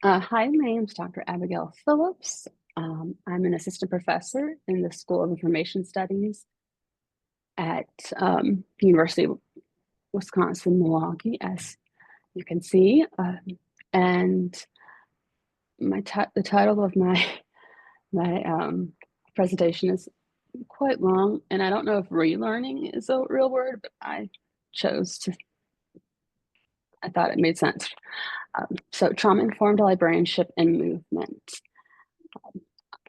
Hi, my name is Dr. Abigail Phillips. I'm an assistant professor in the School of Information Studies at University of Wisconsin-Milwaukee, as you can see. And the title of my presentation is quite long, and I don't know if relearning is a real word, but I thought it made sense. So Trauma Informed Librarianship and Movement.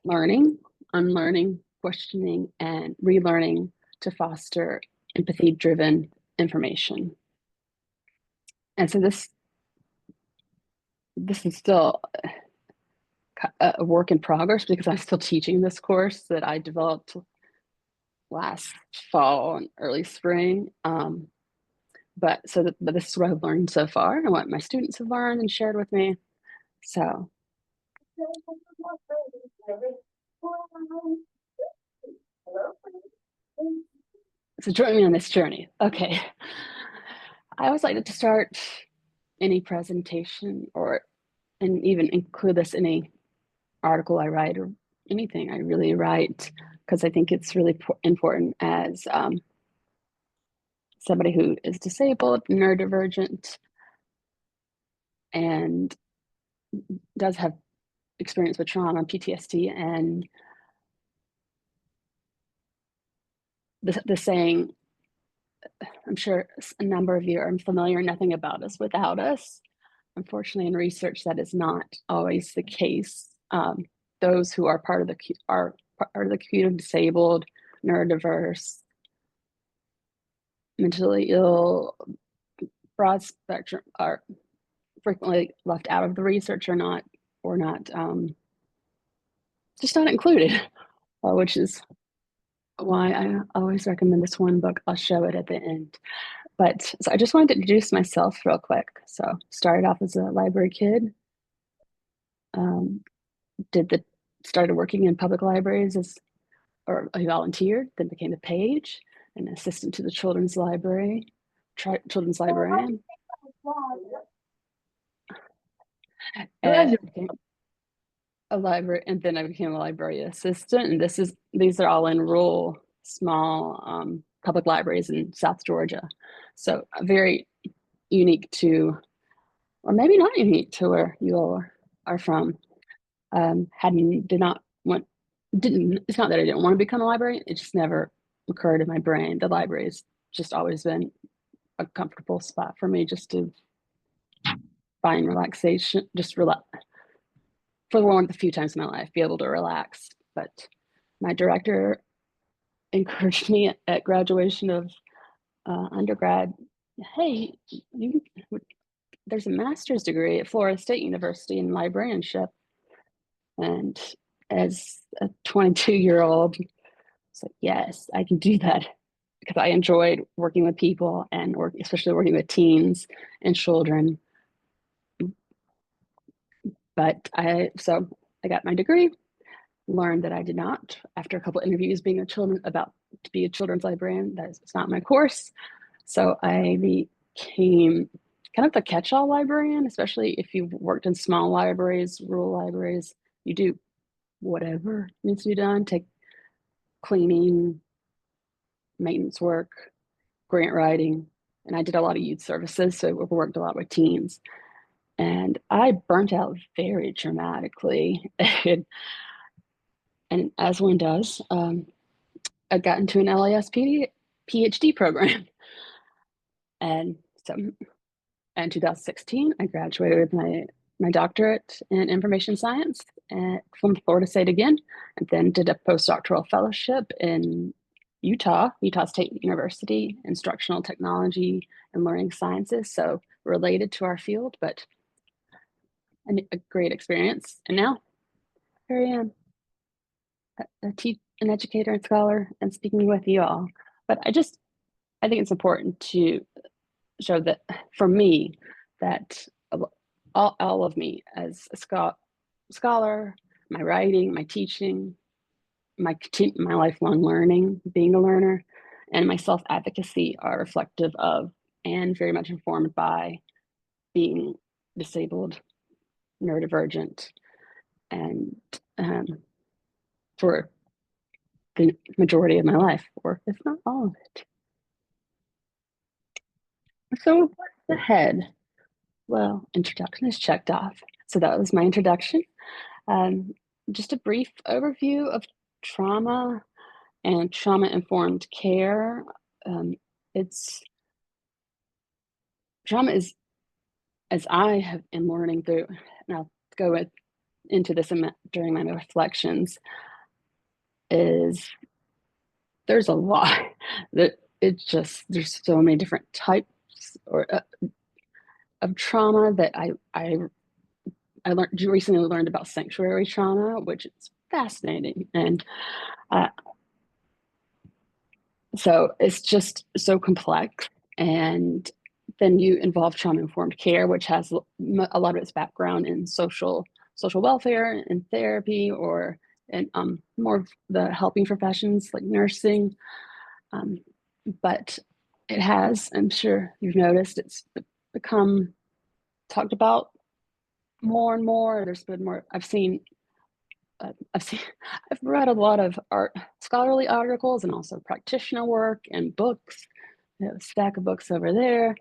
Learning, unlearning, questioning, and relearning to foster empathy-driven information. And so this is still a work in progress because I'm still teaching this course that I developed last fall and early spring. But this is what I've learned so far and what my students have learned and shared with me. So join me on this journey. Okay. I always like to start any presentation and even include this in any article I write or anything I really write, because I think it's really important as somebody who is disabled, neurodivergent, and does have experience with trauma, PTSD, and the saying, I'm sure a number of you are familiar, nothing about us without us. Unfortunately, in research, that is not always the case. Those who are part of the community, disabled, neurodiverse, mentally ill, broad spectrum, are frequently left out of the research or not just not included, which is why I always recommend this one book. I'll show it at the end. But so I just wanted to introduce myself real quick. So started off as a library kid, started working in public libraries or I volunteered, then became a page, an assistant to the children's library, children's librarian. And a library, and then I became a library assistant. And these are all in rural, small public libraries in South Georgia. So very unique to, or maybe not unique to where you all are from. It's not that I didn't want to become a librarian, it just never occurred in my brain. The library has just always been a comfortable spot for me, just to find relaxation, just relax for one of the few times in my life, be able to relax. But my director encouraged me at graduation of undergrad, hey, there's a master's degree at Florida State University in librarianship. And as a 22-year-old, it's like, yes, I can do that, because I enjoyed working with people and especially working with teens and children. But I got my degree, learned that I did not, after a couple of interviews to be a children's librarian, that is not my course. So I became kind of the catch-all librarian, especially if you've worked in small libraries, rural libraries. You do whatever needs to be done, take cleaning, maintenance work, grant writing, and I did a lot of youth services, so we worked a lot with teens. And I burnt out very dramatically. And as one does, I got into an MLIS PhD program. And so in 2016, I graduated with my doctorate in information science from Florida State again, and then did a postdoctoral fellowship in Utah State University, instructional technology and learning sciences. So related to our field, but a great experience. And now here I am, an educator and scholar, and speaking with you all. But I think it's important to show that for me, that all of me as a scholar, my writing, my teaching, my lifelong learning, being a learner, and my self-advocacy are reflective of and very much informed by being disabled, neurodivergent, and for the majority of my life, or if not all of it. So what's ahead? Well, introduction is checked off. So that was my introduction. Just a brief overview of trauma and trauma-informed care. Trauma is, as I am learning through, and I'll go into this during my reflections, is there's a lot that there's so many different types of trauma that I recently learned about sanctuary trauma, which is fascinating. And so it's just so complex. And then you involve trauma-informed care, which has a lot of its background in social welfare and therapy, or in more of the helping professions like nursing. But it has, I'm sure you've noticed, it's become talked about more and more. There's been more. I've read a lot of scholarly articles and also practitioner work and books. I have a stack of books over there.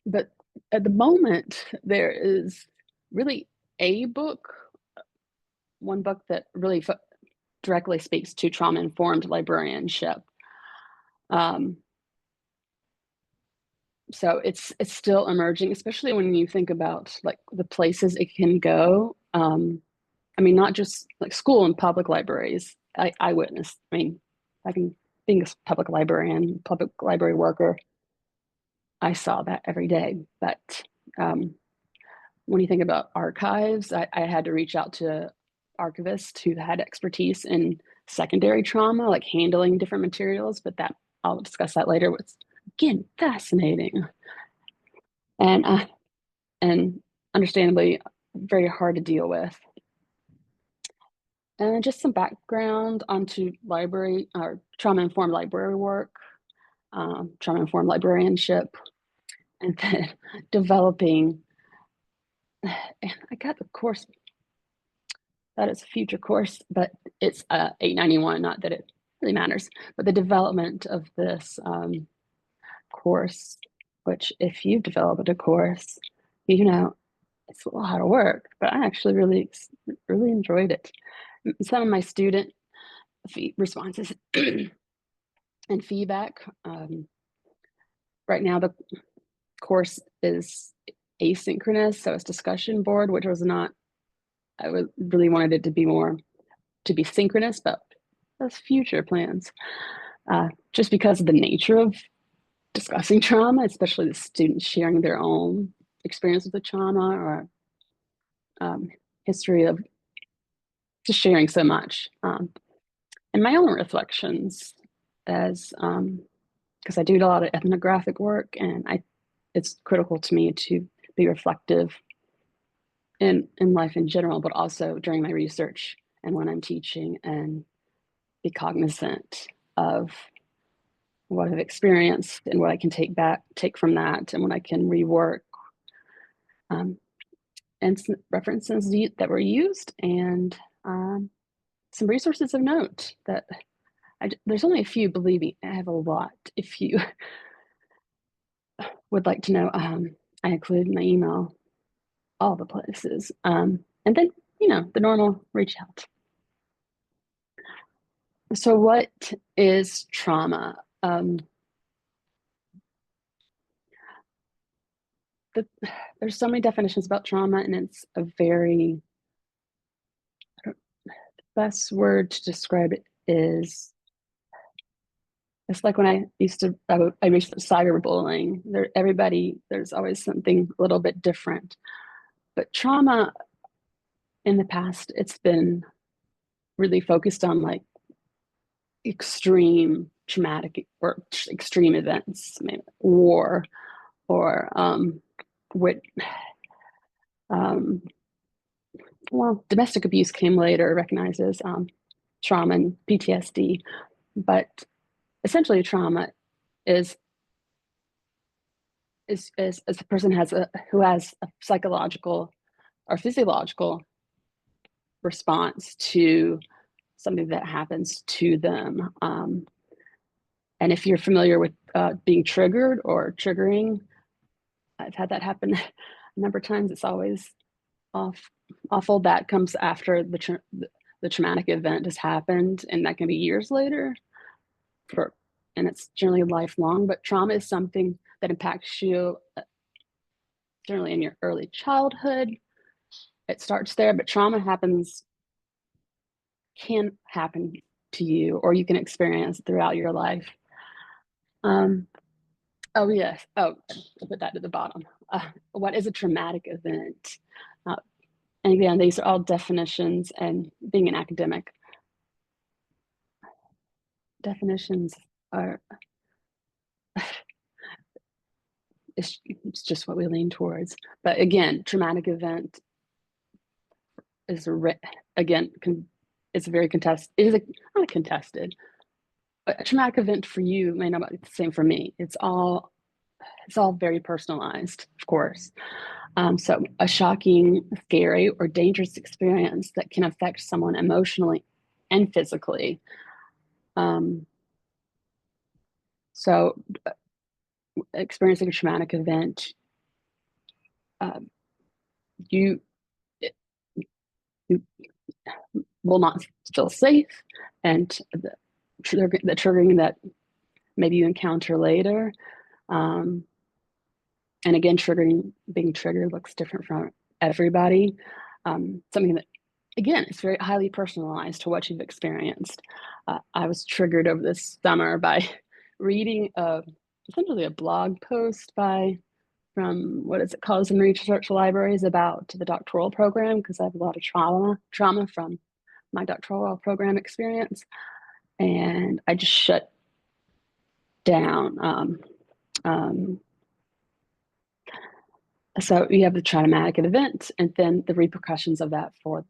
But at the moment, there is really one book that really directly speaks to trauma-informed librarianship. So it's still emerging, especially when you think about like the places it can go. I mean, not just like school and public libraries. I witnessed. I mean, being a public librarian, public library worker, I saw that every day. But when you think about archives, I had to reach out to archivists who had expertise in secondary trauma, like handling different materials. But I'll discuss that later. It's again fascinating, and understandably very hard to deal with. And just some background onto library or trauma-informed library work, trauma-informed librarianship, and then developing. I got the course. That is a future course, but it's 891. Not that it really matters, but the development of this course, which if you've developed a course, you know it's a lot of work, but I actually really enjoyed it. Some of my student responses and feedback. Right now, the course is asynchronous, so it's discussion board, which was not. I really wanted it to be synchronous, but that's future plans. Just because of the nature of discussing trauma, especially the students sharing their own experience with the trauma or history of just sharing so much. And my own reflections as because I do a lot of ethnographic work, and it's critical to me to be reflective in life in general, but also during my research and when I'm teaching, and be cognizant of what I've experienced and what I can take from that, and what I can rework, and some references that were used, and some resources of note that there's only a few, believe me, I have a lot. If you would like to know, I include in my email all the places. And then, the normal reach out. So what is trauma? There's so many definitions about trauma, and it's a the best word to describe it is, it's like when I reached cyberbullying. There's always something a little bit different. But trauma in the past, it's been really focused on like extreme traumatic or extreme events, maybe war, or domestic abuse came later, recognized as trauma and PTSD. But essentially, trauma is is a person who has a psychological or physiological response to something that happens to them. And if you're familiar with being triggered or triggering, I've had that happen a number of times. It's always awful. That comes after the traumatic event has happened, and that can be years later. And it's generally lifelong. But trauma is something that impacts you generally in your early childhood. It starts there, but trauma can happen to you, or you can experience throughout your life. Oh yes. Oh, I'll put that at the bottom. What is a traumatic event? And again, these are all definitions, and being an academic, definitions are, it's just what we lean towards. But again, traumatic event is again, it's very contested. It is not contested. A traumatic event for you may not be the same for me. It's all very personalized, of course. So a shocking, scary, or dangerous experience that can affect someone emotionally and physically. So experiencing a traumatic event, you will not feel safe, and the triggering that maybe you encounter later. And again, being triggered looks different from everybody. Something that, again, it's very highly personalized to what you've experienced. I was triggered over this summer by reading essentially a blog post from what is it called, some research libraries about the doctoral program, because I have a lot of trauma from my doctoral program experience, and I just shut down. So you have the traumatic event, and then the repercussions of that for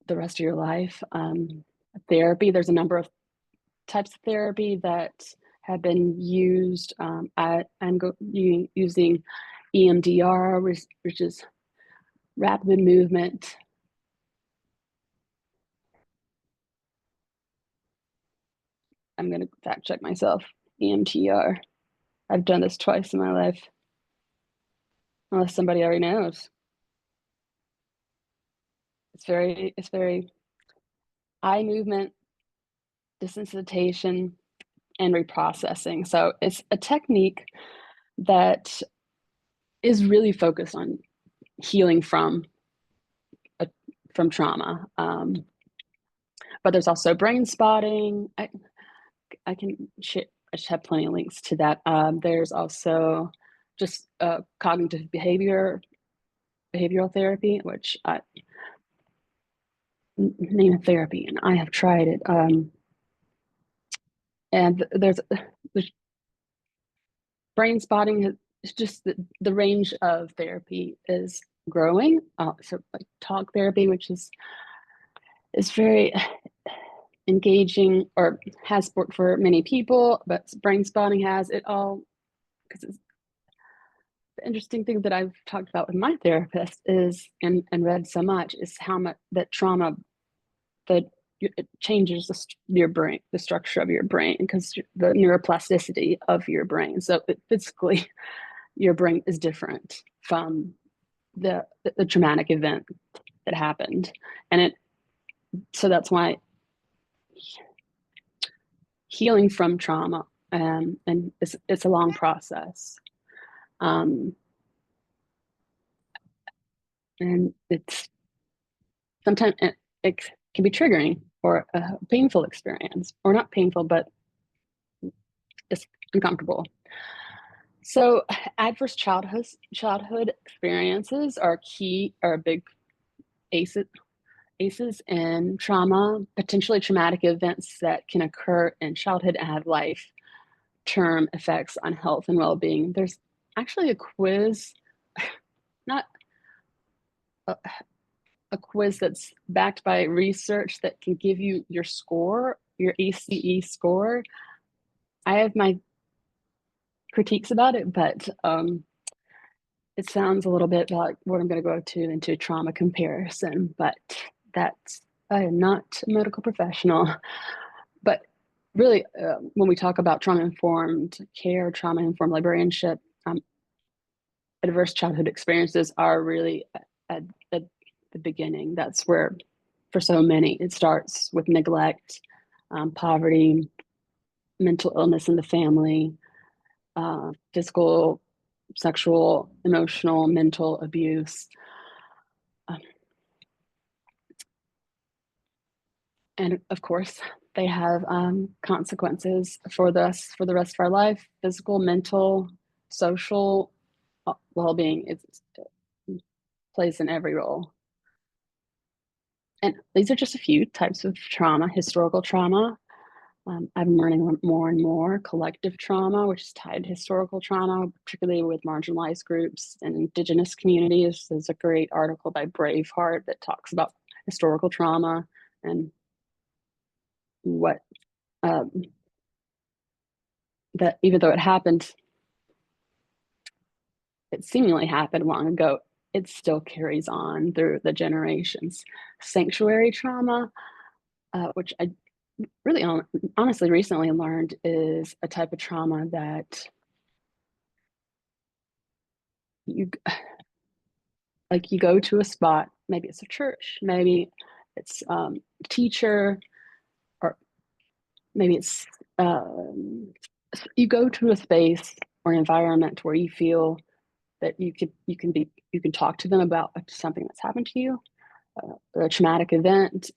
the rest of your life. Therapy, there's a number of types of therapy that have been used. I'm using EMDR, which is rapid movement. I'm going to fact check myself. EMDR. I've done this twice in my life, unless somebody already knows. It's very eye movement, desensitization, and reprocessing. So it's a technique that is really focused on healing from trauma. But there's also brain spotting. I can share. I just have plenty of links to that. There's also just cognitive behavioral therapy, which name a therapy, and I have tried it. And there's brain spotting. It's just the range of therapy is growing. So like talk therapy, which is very engaging, or has worked for many people, but brain spotting has it all, because it's the interesting thing that I've talked about with my therapist is, and read so much, is how much that trauma, that it changes your brain, the structure of your brain, because the neuroplasticity of your brain. So physically, your brain is different from the traumatic event that happened, and so that's why healing from trauma, and it's a long process, and it's sometimes it can be triggering, or a painful experience, or not painful, but it's uncomfortable. So adverse childhood experiences are big ACEs in trauma. Potentially traumatic events that can occur in childhood and have life-term effects on health and well-being. There's actually a quiz, not a quiz that's backed by research that can give you your score, your ACE score. I have my critiques about it, but it sounds a little bit like what I'm going to go into trauma comparison, but that's, I am not a medical professional. But really, when we talk about trauma-informed care, trauma-informed librarianship, adverse childhood experiences are really at the beginning. That's where, for so many, it starts with neglect, poverty, mental illness in the family, physical, sexual, emotional, mental abuse. And of course, they have consequences for us for the rest of our life: physical, mental, social well-being. It plays in every role. And these are just a few types of trauma. Historical trauma. I'm learning more and more. Collective trauma, which is tied to historical trauma, particularly with marginalized groups and indigenous communities. There's a great article by Braveheart that talks about historical trauma and what that even though it seemingly happened long ago, it still carries on through the generations. Sanctuary trauma, which I really honestly recently learned is a type of trauma that you go to a spot, maybe it's a church, maybe it's a teacher, or maybe it's you go to a space or environment where you feel that you can talk to them about something that's happened to you, a traumatic event,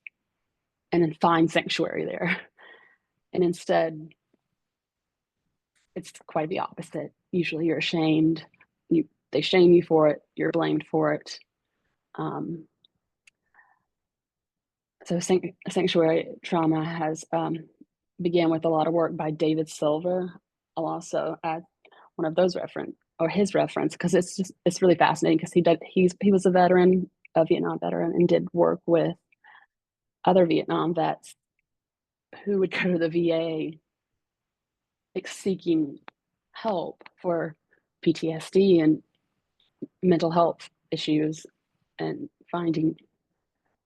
and then find sanctuary there. And instead, it's quite the opposite. Usually you're ashamed, they shame you for it, you're blamed for it. So sanctuary trauma has began with a lot of work by David Silver. I'll also add one of those his reference, because it's really fascinating, because he was a Vietnam veteran, and did work with other Vietnam vets who would go to the VA seeking help for PTSD and mental health issues, and finding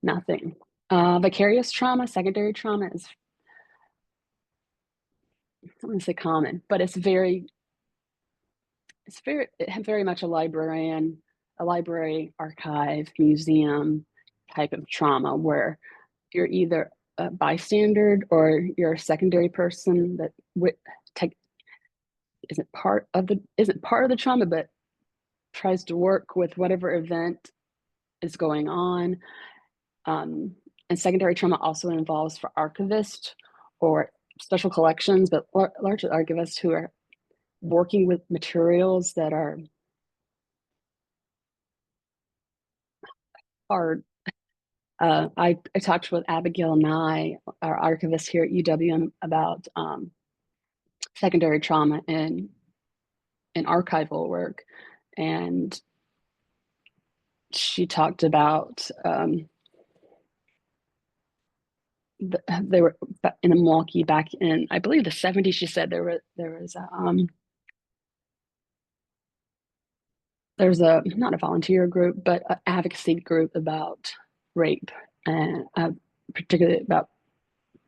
nothing. Vicarious trauma, secondary trauma is, I don't want to say common, but it's very much a library, archive, museum type of trauma, where you're either a bystander or you're a secondary person that isn't part of the trauma, but tries to work with whatever event is going on. And secondary trauma also involves for archivists or special collections, but largely archivists who are working with materials that are hard. I talked with Abigail Nye, our archivist here at UWM, about secondary trauma in archival work, and she talked about they were in Milwaukee back in, I believe, the 70s. She said there was there's not a volunteer group, but an advocacy group about rape, and particularly about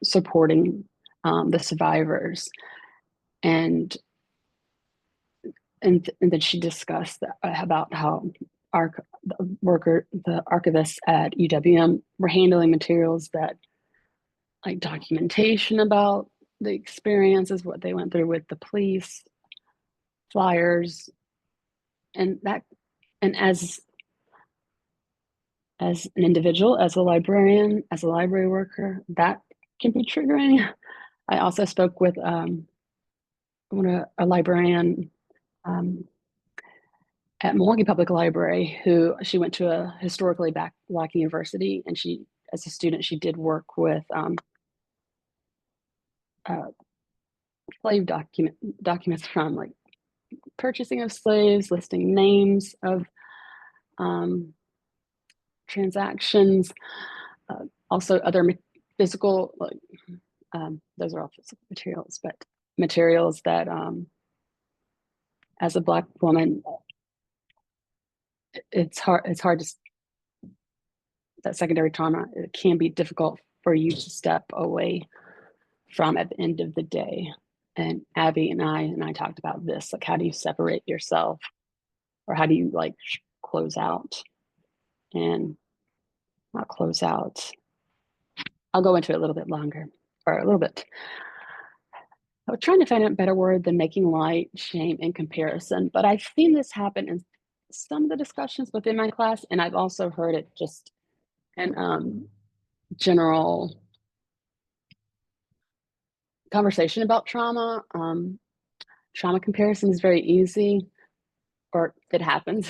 supporting the survivors. And then she discussed about how the archivists at UWM were handling materials that, like, documentation about the experiences, what they went through with the police, flyers, and as an individual, as a librarian, as a library worker, that can be triggering. I also spoke with a librarian at Milwaukee Public Library, who she went to a historically Black university, and she, as a student, she did work with slave documents from, like, purchasing of slaves, listing names of transactions, also other physical, like, those are all physical materials, but materials that as a Black woman, it's hard to, that secondary trauma, it can be difficult for you to step away from at the end of the day. And Abby and I talked about this, like, how do you separate yourself, or how do you like close out? And not close out, I'll go into it a little bit longer, or a little bit. I was trying to find a better word than making light, shame, and comparison, but I've seen this happen in some of the discussions within my class, and I've also heard it just in general conversation about trauma. Trauma comparison is very easy, or it happens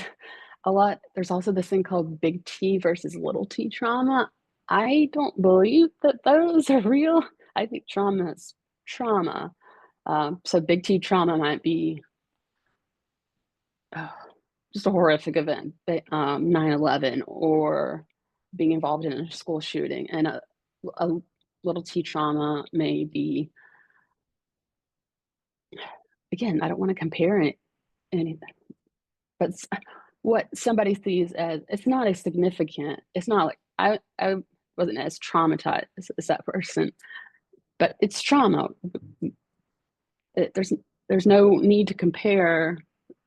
a lot. There's also this thing called big T versus little t trauma. I don't believe that those are real. I think trauma is trauma. So big T trauma might be just a horrific event, 9/11, or being involved in a school shooting. And a little t trauma may be, again, I don't want to compare anything, but what somebody sees as, it's not as significant. It's not like I wasn't as traumatized as that person, but it's trauma. There's no need to compare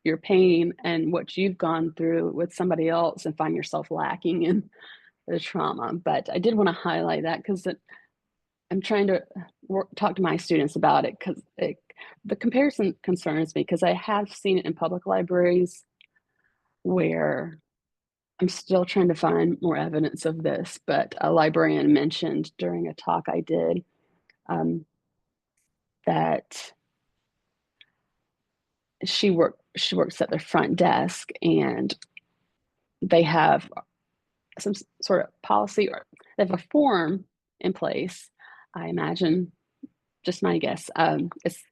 your pain and what you've gone through with somebody else and find yourself lacking in the trauma. But I did want to highlight that because I'm trying to talk to my students about it, because the comparison concerns me, because I have seen it in public libraries where I'm still trying to find more evidence of this. But a librarian mentioned during a talk I did that she works at the front desk, and they have some sort of policy, or they have a form in place. I imagine, just my guess, it's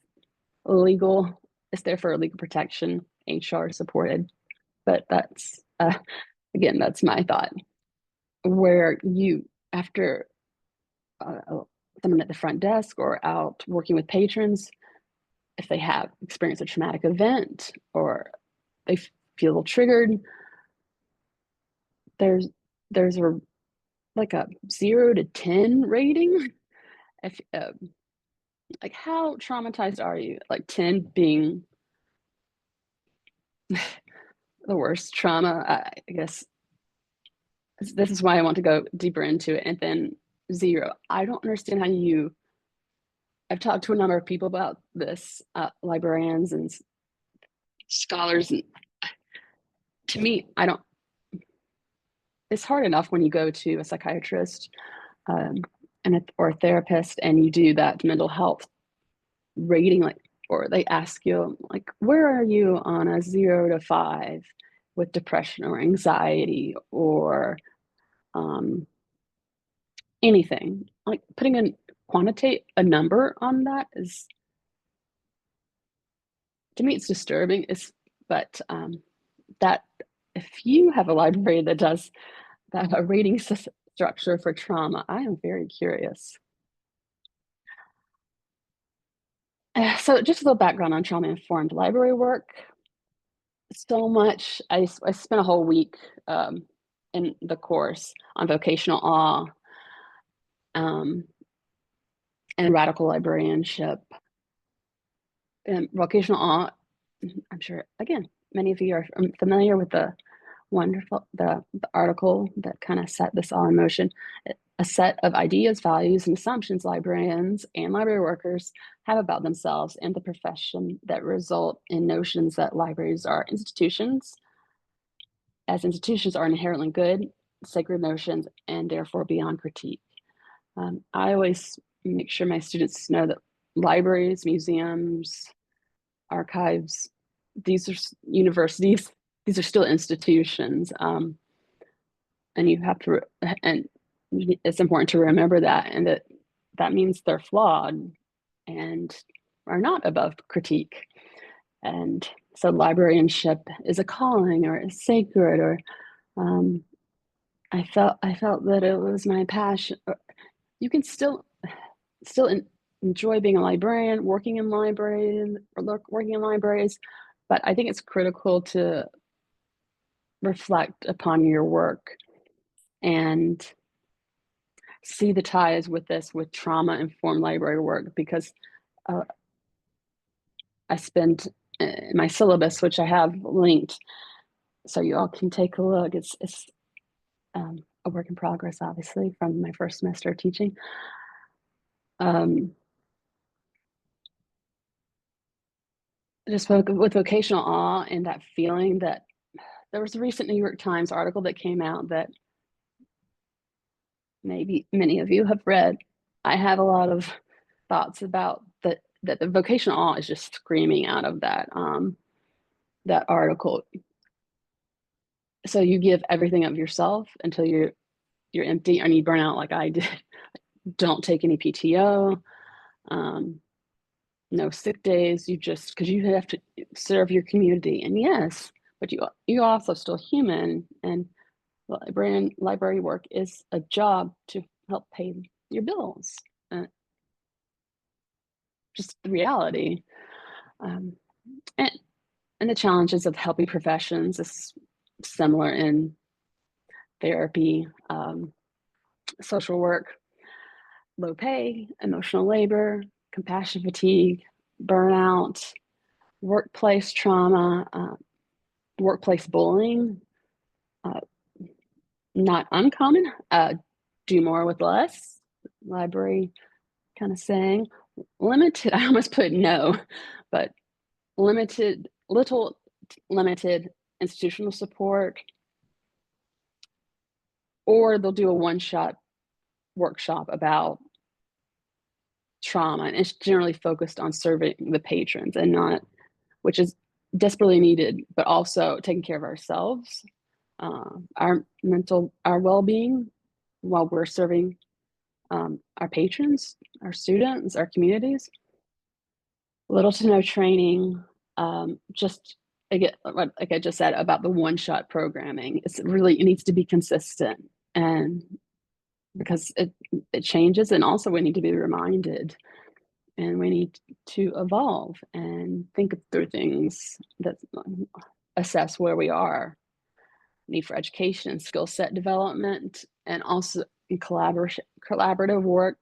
legal. It's there for legal protection, HR supported. But that's again, that's my thought. Where you, after someone at the front desk or out working with patrons, if they have experienced a traumatic event or they feel triggered, there's a like a 0 to 10 rating. If like, how traumatized are you? Like 10 being the worst trauma. I guess this is why I want to go deeper into it. And then 0, I don't understand how you. I've talked to a number of people about this, librarians and scholars, and to me, I don't. It's hard enough when you go to a psychiatrist or a therapist, and you do that mental health rating, like, or they ask you, like, where are you on a 0 to 5 with depression or anxiety or anything. Like, putting a number on that is, to me, it's disturbing. But that, if you have a library that does that, a rating structure for trauma, I am very curious. So just a little background on trauma informed library work. So much, I spent a whole week in the course on vocational awe and radical librarianship. And vocational awe, I'm sure, again, many of you are familiar with the article that kind of set this all in motion. A set of ideas, values, and assumptions librarians and library workers have about themselves and the profession that result in notions that libraries are institutions, as institutions are inherently good, sacred notions, and therefore beyond critique. I always make sure my students know that libraries, museums, archives, these are universities, these are still institutions. And you have to, and it's important to remember that, and that means they're flawed and are not above critique. And so librarianship is a calling, or is sacred, or I felt that it was my passion. You can still enjoy being a librarian, working in libraries, But I think it's critical to reflect upon your work and see the ties with trauma-informed library work, because I spent in my syllabus, which I have linked, so you all can take a look. It's a work in progress, obviously, from my first semester of teaching. Just with vocational awe and that feeling that there was a recent New York Times article that came out that maybe many of you have read. I have a lot of thoughts about that the vocational awe is just screaming out of that that article. So you give everything of yourself until you're empty and you burn out like I did. Don't take any PTO, no sick days. You just, because you have to serve your community. And yes, but you also still human, and library work is a job to help pay your bills. Just the reality. And the challenges of helping professions is similar in therapy, social work, low pay, emotional labor, compassion fatigue, burnout, workplace trauma, workplace bullying, not uncommon, do more with less, library kind of saying, limited, I almost put no, but limited institutional support, or they'll do a one-shot workshop about trauma, and it's generally focused on serving the patrons and not, which is desperately needed, but also taking care of ourselves, our well-being while we're serving our patrons, our students, our communities. Little to no training, just again, like I just said about the one-shot programming. It needs to be consistent, and because it changes, and also we need to be reminded, and we need to evolve and think through things that assess where we are, need for education, skill set development, and also in collaborative work,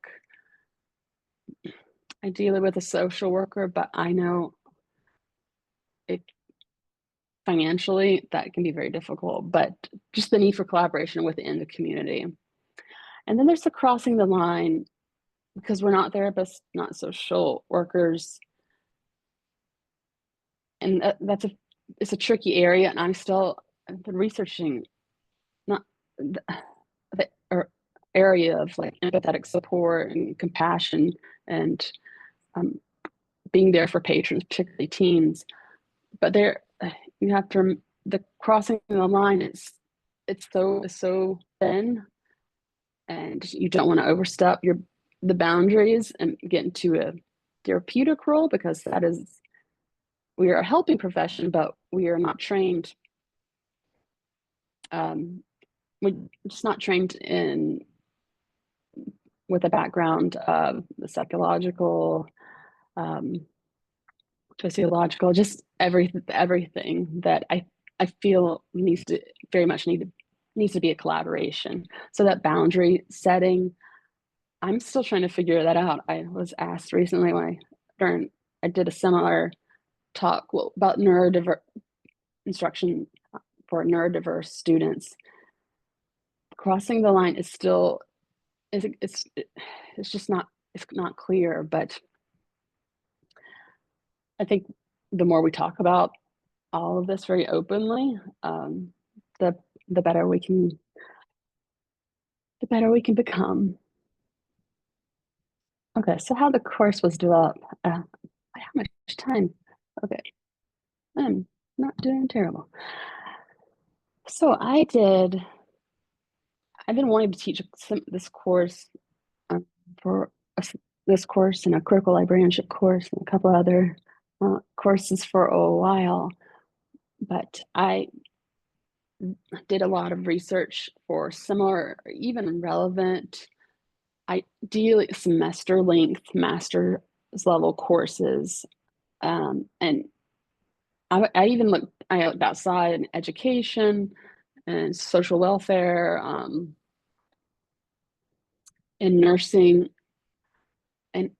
ideally with a social worker, but I know financially that can be very difficult, but just the need for collaboration within the community. And then there's the crossing the line, because we're not therapists, not social workers. And it's a tricky area, and I've been researching not the area of like empathetic support and compassion and being there for patrons, particularly teens. But you have to, the crossing the line it's so thin, and you don't want to overstep the boundaries and get into a therapeutic role, because we are a helping profession, but we are not trained. We're just not trained with a background of the psychological, physiological, just everything that I feel needs to be a collaboration. So that boundary setting, I'm still trying to figure that out. I was asked recently I did a similar talk about instruction for neurodiverse students. Crossing the line is still, it's just not clear, but I think the more we talk about all of this very openly, the better we can become. Okay, so how the course was developed. How much time? Okay, I'm not doing terrible. So I've been wanting to teach this course this course and a critical librarianship course and a couple other courses for a while, but I did a lot of research for similar, or even relevant, ideally semester length master's level courses, and I looked outside in education and social welfare, in nursing, and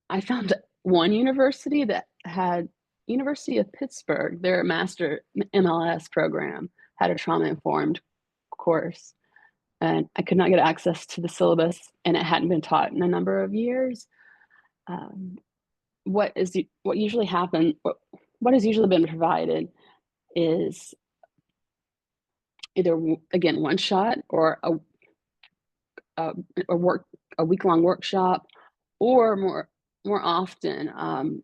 I found one university that had University of Pittsburgh, their master MLIS program had a trauma informed course, and I could not get access to the syllabus, and it hadn't been taught in a number of years. What usually happens? What has usually been provided is either, again, one shot or a week-long workshop, or more often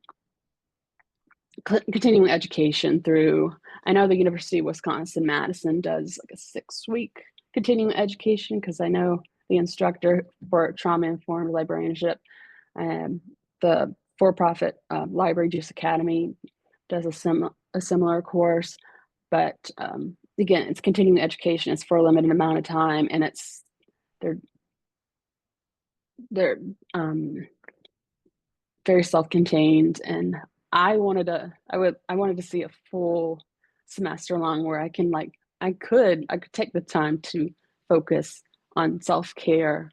continuing education through. I know the University of Wisconsin-Madison does like a 6-week continuing education, because I know the instructor for Trauma Informed Librarianship, the for-profit Library Juice Academy does a similar course, but again, it's continuing education. It's for a limited amount of time, and they're very self-contained. And I wanted to see a full semester long where I could take the time to focus on self-care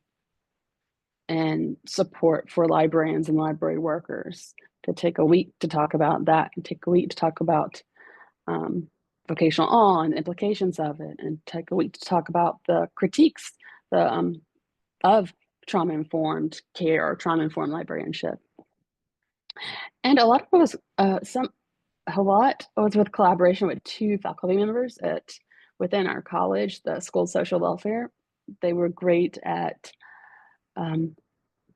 and support for librarians and library workers, to take a week to talk about that, and take a week to talk about vocational awe and implications of it, and take a week to talk about the critiques of trauma-informed care or trauma-informed librarianship. And a lot was with collaboration with 2 faculty members within our college, the School of Social Welfare. They were great at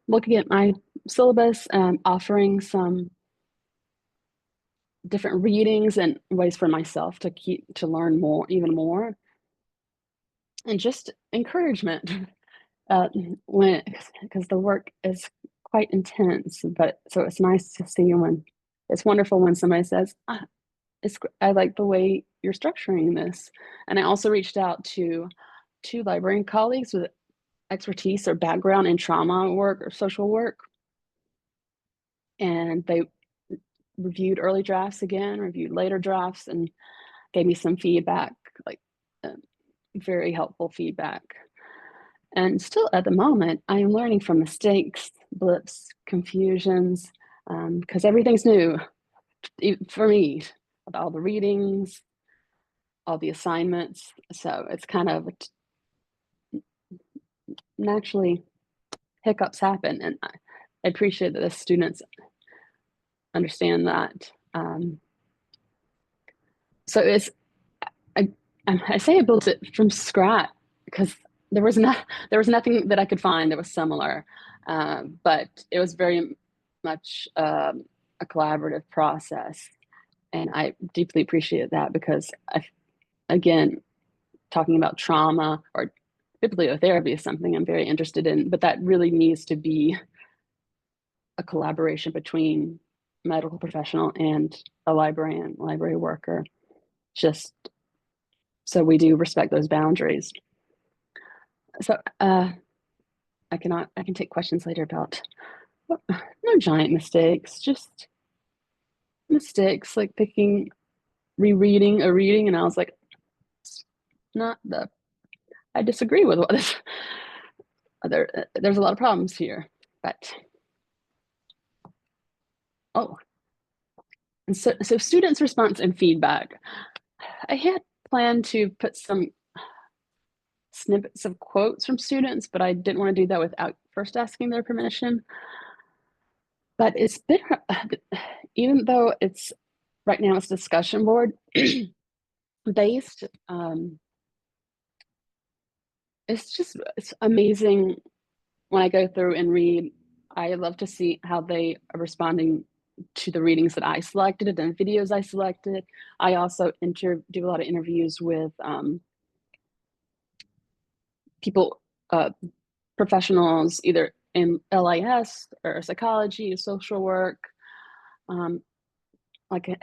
looking at my syllabus and offering some different readings and ways for myself to learn even more, and just encouragement because the work is quite intense. But so it's nice to see it's wonderful when somebody says, I like the way you're structuring this. And I also reached out to 2 librarian colleagues with expertise or background in trauma work or social work, and they reviewed early drafts again, reviewed later drafts, and gave me some feedback, very helpful feedback. And still at the moment, I am learning from mistakes, blips, confusions, because everything's new for me, with all the readings, all the assignments. So it's kind of naturally hiccups happen, and I appreciate that the students understand that. So I say I built it from scratch because there was nothing that I could find that was similar, but it was very much a collaborative process, and I deeply appreciate that, because again, talking about trauma or bibliotherapy is something I'm very interested in, but that really needs to be a collaboration between a medical professional and a library worker, just so we do respect those boundaries. So I can take questions later about no giant mistakes, just mistakes like rereading a reading, and I was like, I disagree with what this. There's a lot of problems here, but and so students' response and feedback. I had planned to put some snippets of quotes from students, but I didn't want to do that without first asking their permission. But it's been, even though right now it's discussion board based, it's amazing when I go through and read. I love to see how they are responding to the readings that I selected and videos I selected. I also do a lot of interviews with people, professionals, either in LIS or psychology or social work. Like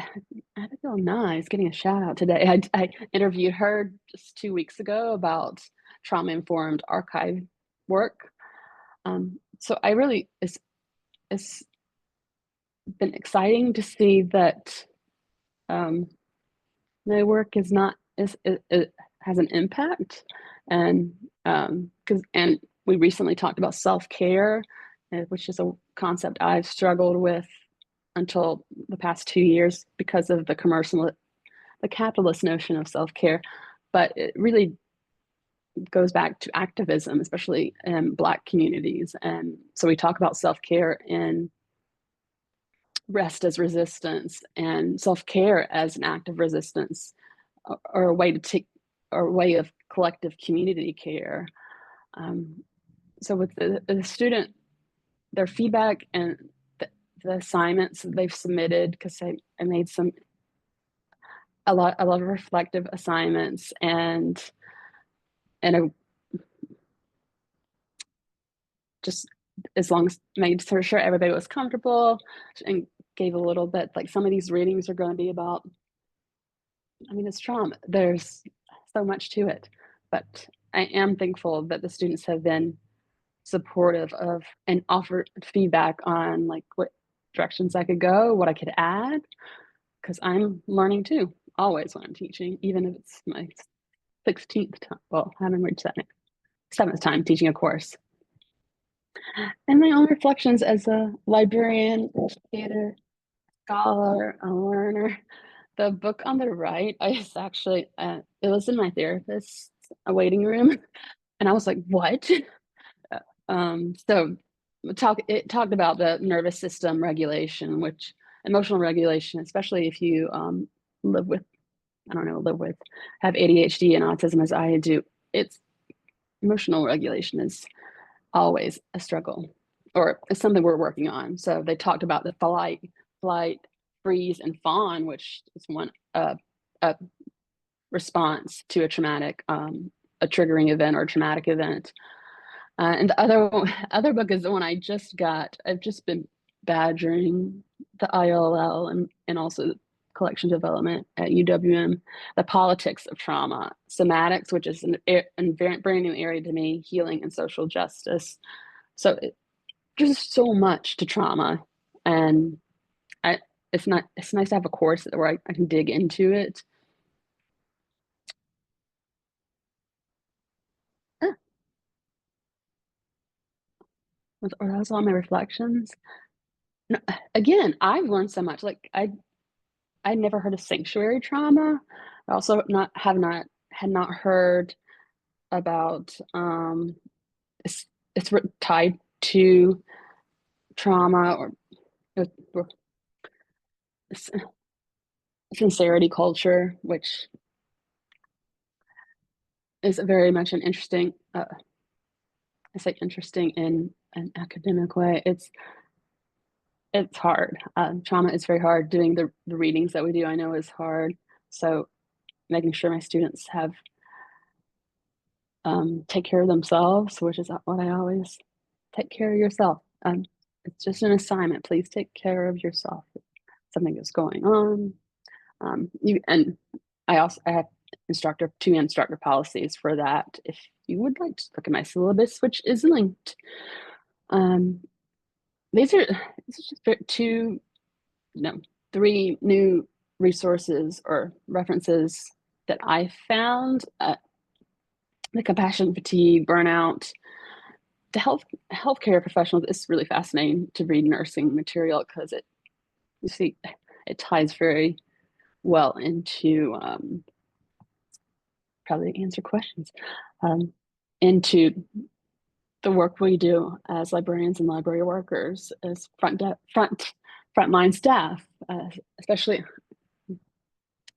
Abigail Nye is getting a shout out today. I interviewed her just 2 weeks ago about trauma-informed archive work. So I really, been exciting to see that my work is not it has an impact, and and we recently talked about self-care, which is a concept I've struggled with until the past 2 years because of the capitalist notion of self-care, but it really goes back to activism, especially in Black communities. And so we talk about self-care in rest as resistance and self-care as an act of resistance, or a way to take, or a way of collective community care. So with the student, their feedback and the assignments that they've submitted, because I made a lot of reflective assignments, and a just as long as made sure everybody was comfortable, and gave a little bit, like, some of these readings are going to be about, I mean, it's trauma. There's so much to it, but I am thankful that the students have been supportive of and offered feedback on, like, what directions I could go, what I could add, because I'm learning too, always when I'm teaching, even if it's my 16th time. Well, I haven't reached that 7th time teaching a course. And my own reflections as a librarian, educator, scholar, a learner. The book on the right, it's actually, it was in my therapist's waiting room, and I was like, what? So it talked about the nervous system regulation, which emotional regulation, especially if you live with, have ADHD and autism as I do, it's emotional regulation is always a struggle, or it's something we're working on. So they talked about the flight, freeze, and fawn, which is one a response to a traumatic, a triggering event or traumatic event. And the other book is the one I just got. I've just been badgering the ILL and also collection development at UWM, The Politics of Trauma, Somatics, which is a brand new area to me, healing and social justice. So there's so much to trauma, and it's nice to have a course where I can dig into it. Or that's all my reflections. No, again, I've learned so much. Like, I never heard of sanctuary trauma. I also had not heard about it's tied to trauma, or sincerity culture, which is very much an interesting, I say interesting in an academic way. It's hard. Trauma is very hard. Doing the readings that we do, I know, is hard. So making sure my students have take care of themselves, which is what I always take care of yourself. It's just an assignment. Please take care of yourself. If something is going on. And I have two instructor policies for that. If you would like to look at my syllabus, which is linked. These are just three new resources or references that I found. The compassion fatigue, burnout, the healthcare professionals. It's really fascinating to read nursing material because it ties very well into probably answer questions, into the work we do as librarians and library workers, as frontline staff, especially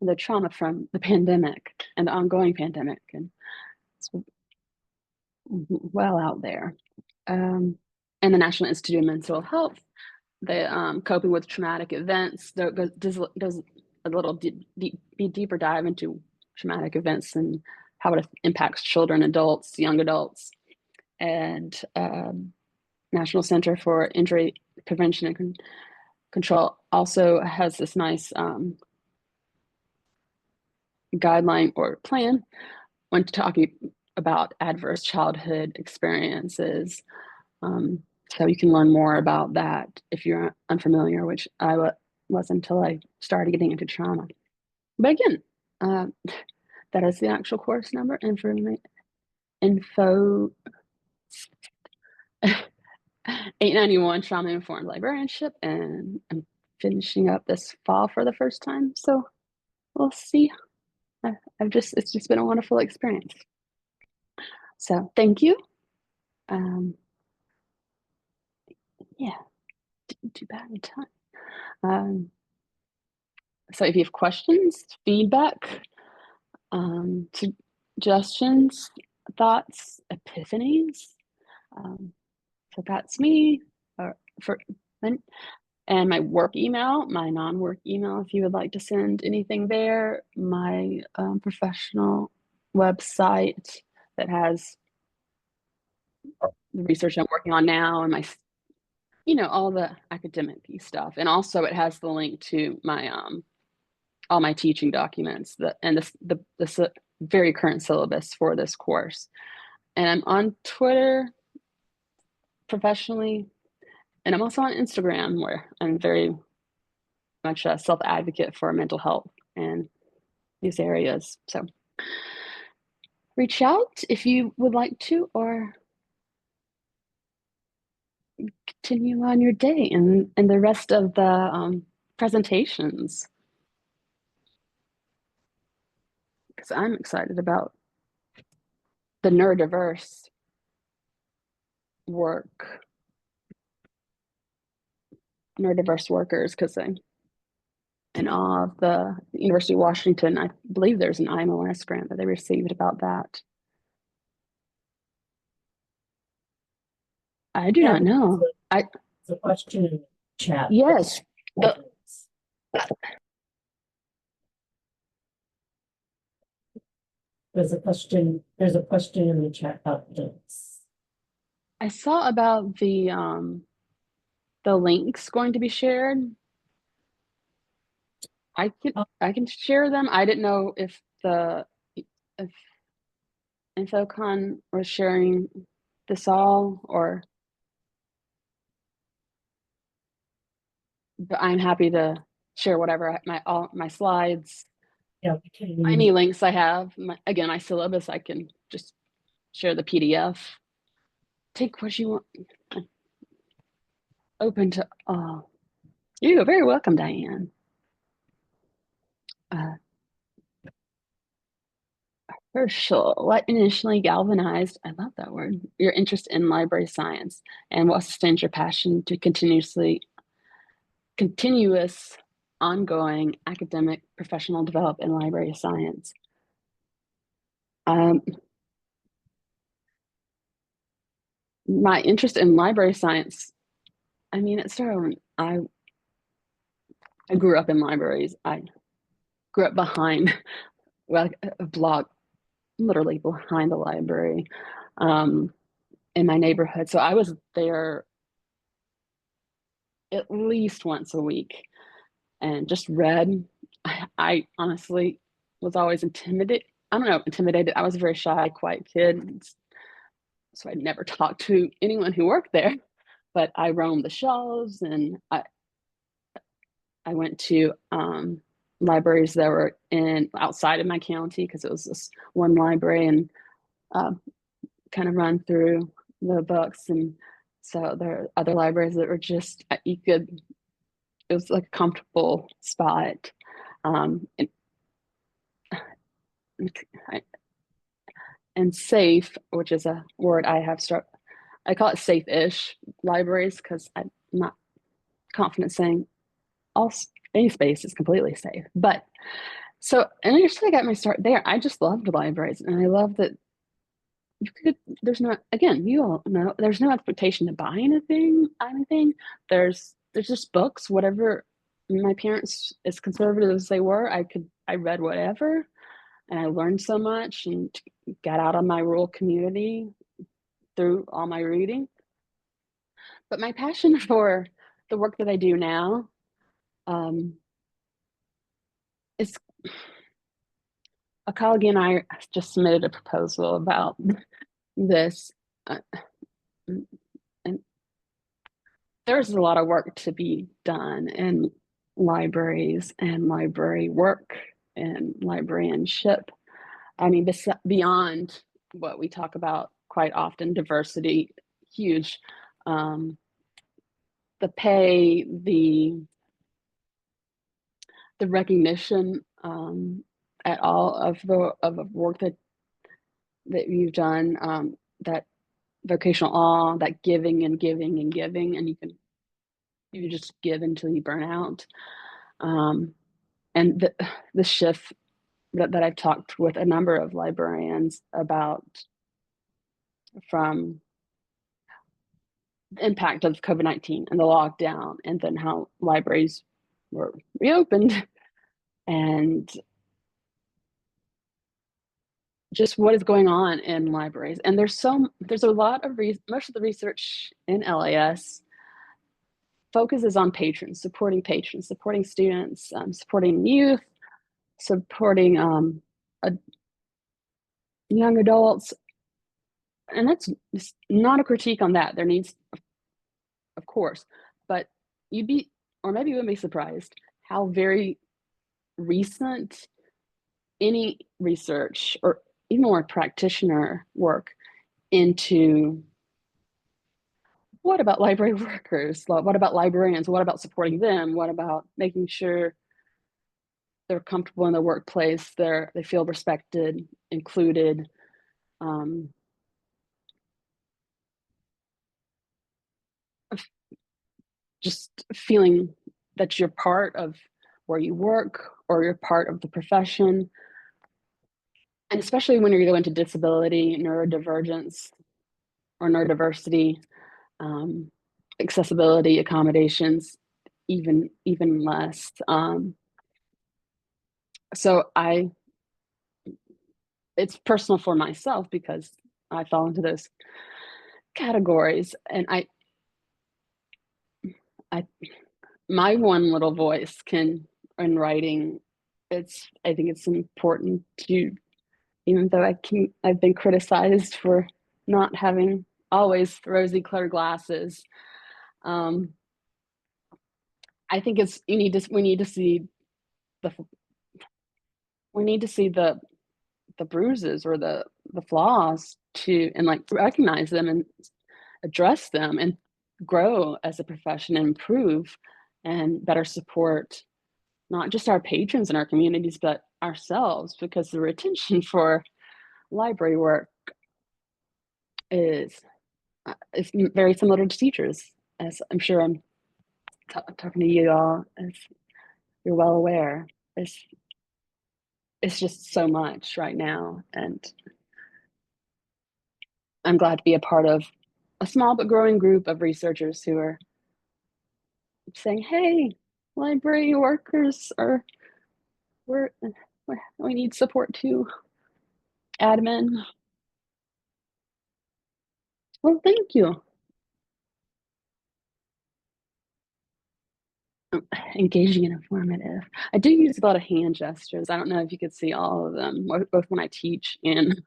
the trauma from the pandemic and the ongoing pandemic, and it's well out there. And the National Institute of Mental Health, the coping with traumatic events, does a little deeper dive into traumatic events and how it impacts children, adults, young adults. And National Center for Injury Prevention and Control also has this nice guideline or plan when talking about adverse childhood experiences, So you can learn more about that if you're unfamiliar, which I was until I started getting into trauma. But again, that is the actual course number, info 891 Trauma Informed Librarianship, and I'm finishing up this fall for the first time. So we'll see. It's just been a wonderful experience. So thank you. Yeah, didn't do bad in time. So if you have questions, feedback, suggestions, thoughts, epiphanies, so that's me. And my work email, my non-work email, if you would like to send anything there, my professional website that has the research I'm working on now and my, all the academic piece stuff. And also it has the link to my all my teaching documents and the very current syllabus for this course. And I'm on Twitter professionally, and I'm also on Instagram, where I'm very much a self-advocate for mental health and these areas. So reach out if you would like to, or continue on your day and the rest of the presentations. Because I'm excited about the neurodiverse neurodiverse workers, because I'm in awe of the University of Washington. I believe there's an IMLS grant that they received about that. I do not know. The question in the chat. Yes. There's a question in the chat about links. I saw about the links going to be shared. I can share them. I didn't know if INFOcon was sharing this all, but I'm happy to share whatever all my slides. Yeah, any links I have. Again, my syllabus, I can just share the PDF. Take what you want. Open to all. You're very welcome, Diane. Herschel, what initially galvanized, I love that word, your interest in library science, and what sustains your passion to continuous, ongoing academic professional development in library science? My interest in library science, I mean, it started when I grew up in libraries. I grew up behind, well, a block, literally behind the library in my neighborhood. So I was there at least once a week and just read. I honestly was always intimidated. I don't know, intimidated. I was a very shy, quiet kid. So I never talked to anyone who worked there, but I roamed the shelves, and I went to libraries that were outside of my county, because it was this one library, and kind of run through the books. And so there are other libraries that were just, it was like a comfortable spot. And safe, which is a word I have I call it safe-ish libraries, because I'm not confident saying any space is completely safe. But so initially I got my start there. I just loved libraries, and I love that there's not, again, you all know, there's no expectation to buy anything. There's just books, whatever. My parents, as conservative as they were, I read whatever, and I learned so much and got out of my rural community through all my reading. But my passion for the work that I do now is, a colleague and I just submitted a proposal about this, and there's a lot of work to be done in libraries and library work and librarianship. I mean, this beyond what we talk about quite often, diversity, huge. The pay, the recognition at all of the work that you've done, that vocational awe, that giving and giving and giving, and you just give until you burn out. And the shift that I've talked with a number of librarians about, from the impact of COVID-19 and the lockdown, and then how libraries were reopened, and just what is going on in libraries. And there's a lot of most of the research in LIS focuses on patrons, supporting students, supporting youth, supporting young adults. And that's not a critique on that. There needs, of course, but you'd be, or maybe you wouldn't be surprised how very recent any research or even more practitioner work into what about library workers? What about librarians? What about supporting them? What about making sure they're comfortable in the workplace, they feel respected, included, just feeling that you're part of where you work or you're part of the profession. And especially when you go into disability, neurodivergence, or neurodiversity, accessibility, accommodations, even less. So it's personal for myself because I fall into those categories, and my one little voice can, in writing, I think it's important to, even though I've been criticized for not having always rosy colored glasses. I think we need to see the bruises or the flaws and like recognize them and address them and grow as a profession and improve and better support not just our patrons and our communities, but ourselves, because the retention for library work is very similar to teachers, as I'm sure I'm talking to you all, as you're well aware. It's just so much right now, and I'm glad to be a part of a small but growing group of researchers who are saying, hey, library workers we need support too. Admin. Well, thank you. Engaging and informative. I do use a lot of hand gestures. I don't know if you could see all of them, both when I teach and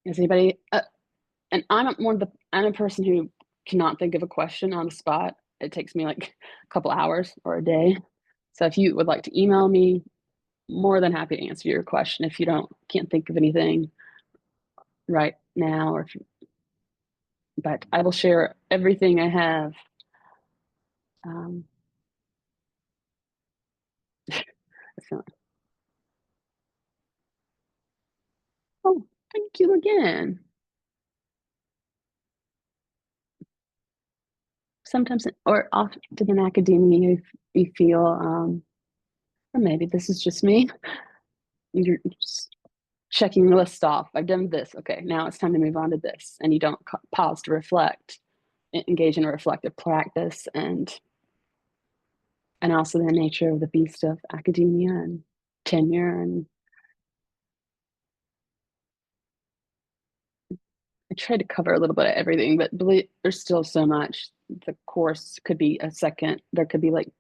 is anybody and I'm a person who cannot think of a question on the spot. It takes me like a couple hours or a day. So if you would like to email me, more than happy to answer your question if you can't think of anything right now, but I will share everything I have. So, oh, thank you again. Sometimes, or often in academia, you feel, or maybe this is just me, you're just checking the list off. I've done this. Okay, now it's time to move on to this. And you don't pause to reflect, engage in a reflective practice, and also the nature of the beast of academia and tenure. And I tried to cover a little bit of everything, but there's still so much. The course could be there could be like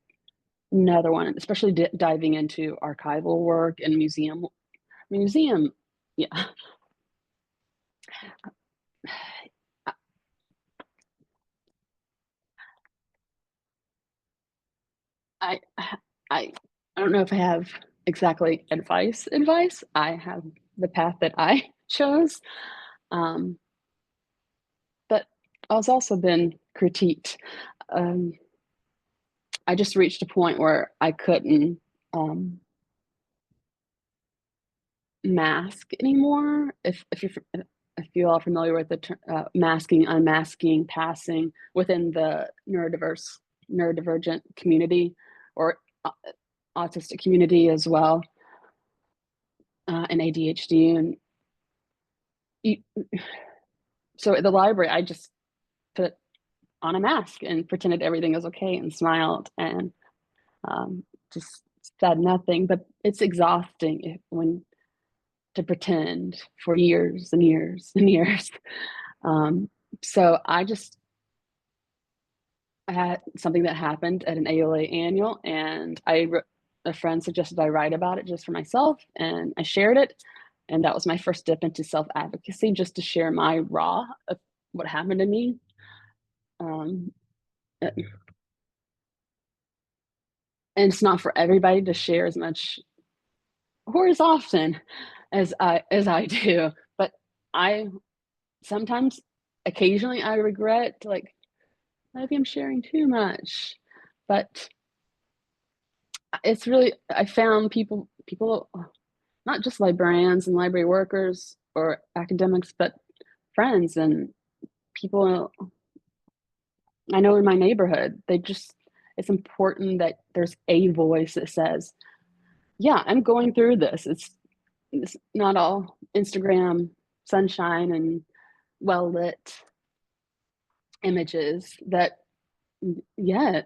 another one, especially diving into archival work and museum, yeah. I I don't know if I have exactly advice. I have the path that I chose, um, but I was also been critiqued. Um, I just reached a point where I couldn't mask anymore. If you all familiar with the masking, unmasking, passing within the neurodivergent community, or autistic community as well, and ADHD. And you, so at the library, I just put on a mask and pretended everything was okay and smiled and just said nothing. But it's exhausting when to pretend for years and years and years. So I had something that happened at an ALA annual, and a friend suggested I write about it just for myself, and I shared it. And that was my first dip into self-advocacy, just to share my raw of what happened to me. Um, and it's not for everybody to share as much or as often as I do, but I sometimes, occasionally, I regret, like, maybe I'm sharing too much. But it's really, I found people, not just librarians and library workers or academics, but friends and people I know in my neighborhood. It's important that there's a voice that says, yeah, I'm going through this. It's not all Instagram sunshine and well lit images. That, yeah,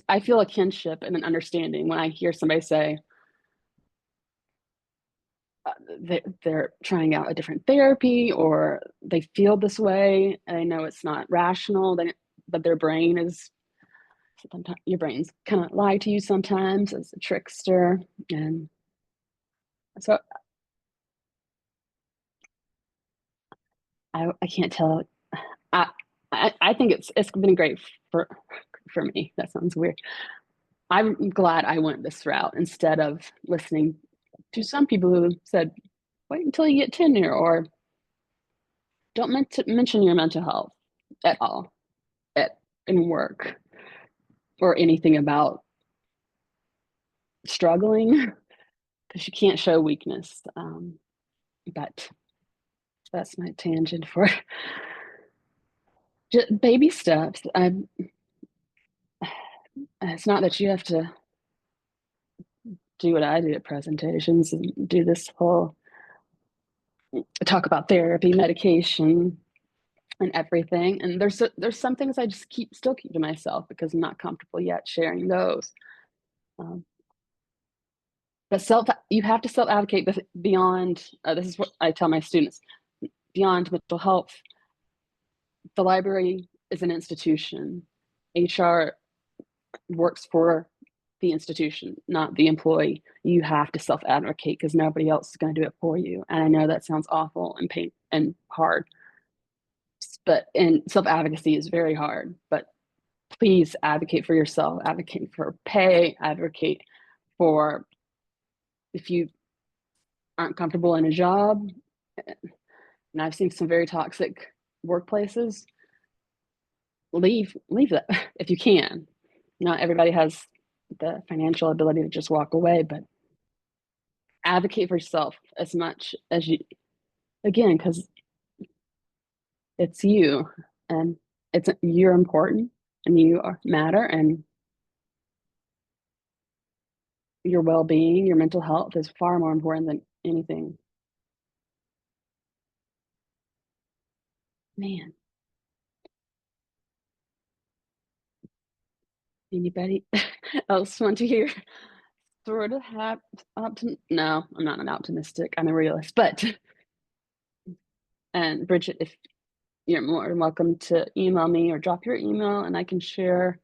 I feel a kinship and an understanding when I hear somebody say, they're trying out a different therapy, or they feel this way. And I know it's not rational, but their brain is, sometimes your brain's kind of lie to you sometimes as a trickster. And so I can't tell. I, I think it's been great for me. That sounds weird. I'm glad I went this route instead of listening to some people who said, wait until you get tenure, or don't mention your mental health at all in work, or anything about struggling, because you can't show weakness. But that's my tangent for just baby steps. It's not that you have to do what I do at presentations and do this whole talk about therapy, medication, and everything. And there's some things I just still keep to myself because I'm not comfortable yet sharing those. Um, but you have to self advocate beyond. This is what I tell my students: beyond mental health, the library is an institution. HR works for the institution, not the employee. You have to self advocate because nobody else is going to do it for you. And I know that sounds awful and pain and hard, and self advocacy is very hard. But please advocate for yourself, advocate for pay, advocate for, if you aren't comfortable in a job. And I've seen some very toxic workplaces. Leave that if you can. Not everybody has the financial ability to just walk away, but advocate for yourself as much as you, again, because it's you, and you're important, and matter, and your well-being, your mental health is far more important than anything. Man, anybody else want to hear? Sort of no, I'm not an optimistic, I'm a realist. But and Bridget, if you're more than welcome to email me or drop your email, and I can share,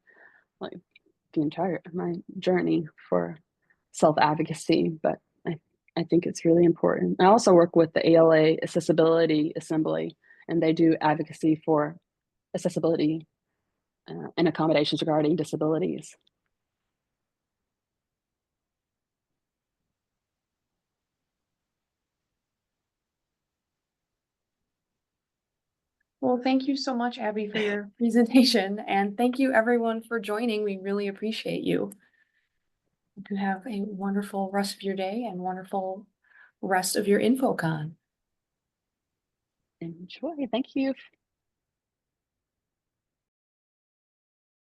like, the entire my journey for self-advocacy. But I think it's really important. I also work with the ALA Accessibility Assembly, and they do advocacy for accessibility and accommodations regarding disabilities. Well, thank you so much, Abby, for your presentation, and thank you everyone for joining. We really appreciate you. Hope you have a wonderful rest of your day and wonderful rest of your INFOcon. Enjoy. Thank you.